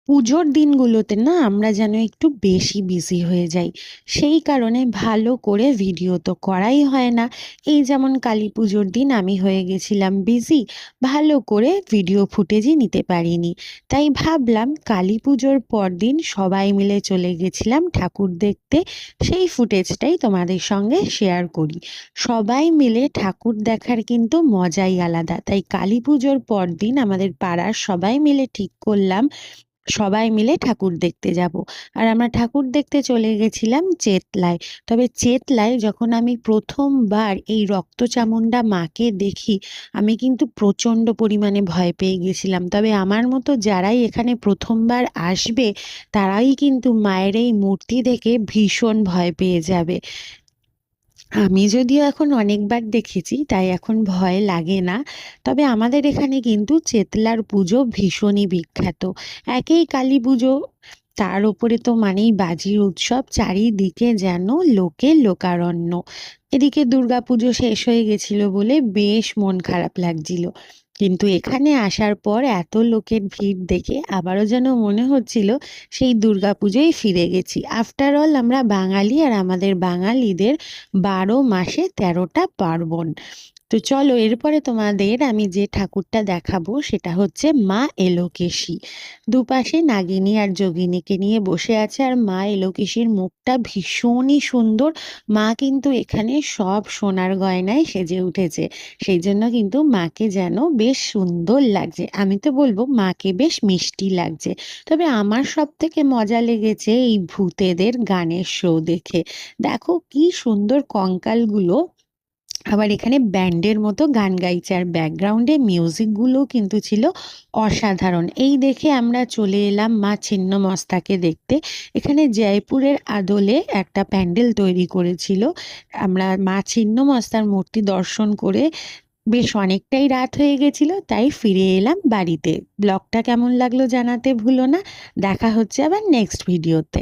পুজোর দিনগুলোতে না আমরা যেন একটু বেশি বিজি হয়ে যাই। সেই কারণে ভালো করে ভিডিও তো করাই হয় না। এই যেমন কালী পুজোর দিন আমি হয়ে গেছিলাম বিজি, ভালো করে ভিডিও ফুটেজই নিতে পারিনি। তাই ভাবলাম কালী পুজোর পরদিন সবাই মিলে চলে গেছিলাম ঠাকুর দেখতে, সেই ফুটেজটাই তোমাদের সঙ্গে শেয়ার করি। সবাই মিলে ঠাকুর দেখার কিন্তু মজাই আলাদা। তাই কালী পুজোর পরদিন আমাদের পাড়ার সবাই মিলে ঠিক করলাম সবাই মিলে ঠাকুর দেখতে যাব। আর আমরা ঠাকুর দেখতে চলে গেছিলাম চেতলায়। তবে চেতলায় যখন আমি প্রথমবার এই রক্তচামুন্ডা মাকে দেখি, আমি কিন্তু প্রচণ্ড পরিমাণে ভয় পেয়ে গেছিলাম। তবে আমার মতো যারাই এখানে প্রথমবার আসবে, তারাই কিন্তু মায়ের এই মূর্তি দেখে ভীষণ ভয় পেয়ে যাবে। আমি যদিও এখন অনেকবার দেখেছি তাই এখন ভয় লাগে না। তবে আমাদের এখানে কিন্তু চেতলার পুজো ভীষণই বিখ্যাত। একেই কালী পুজো, তার উপরে তো মানেই বাজির উৎসব, চারিদিকে যেন লোকে লোকারণ্য। এদিকে দুর্গাপুজো শেষ হয়ে গেছিল বলে বেশ মন খারাপ লাগছিল, কিন্তু এখানে আসার পর এত লোকের ভিড় দেখে আবারও যেন মনে হচ্ছিল সেই দুর্গাপুজোয় ফিরে গেছি। আফটার অল আমরা বাঙালি, আর আমাদের বাঙালিদের 12 মাসে 13টা পার্বণ। তো চলো এরপরে তোমাদের আমি যে ঠাকুরটা দেখাবো সেটা হচ্ছে মা এলোকেশী। দুপাশে নাগিনী আর যোগিনীকে নিয়ে বসে আছে, আর মা এলোকেশীর মুখটা ভীষণই সুন্দর। মা কিন্তু এখানে সব সোনার গয়নায় সেজে উঠেছে, সেই জন্য কিন্তু মাকে যেন বেশ সুন্দর লাগছে। আমি তো বলবো মাকে বেশ মিষ্টি লাগছে। তবে আমার সব থেকে মজা লেগেছে এই ভূতেদের গানের শো দেখে। দেখো কি সুন্দর কঙ্কালগুলো আবার এখানে ব্যান্ডের মতো গান গাইছে, আর ব্যাকগ্রাউন্ডে মিউজিকগুলো কিন্তু ছিল অসাধারণ। এই দেখে আমরা চলে এলাম মা ছিন্নমস্তাকে দেখতে। এখানে জয়পুরের আদলে একটা প্যান্ডেল তৈরি করেছিল। আমরা মা ছিন্নমস্তার মূর্তি দর্শন করে বেশ অনেকটাই রাত হয়ে গেছিল, তাই ফিরে এলাম বাড়িতে। ব্লগটা কেমন লাগলো জানাতে ভুলো না। দেখা হচ্ছে আবার নেক্সট ভিডিওতে।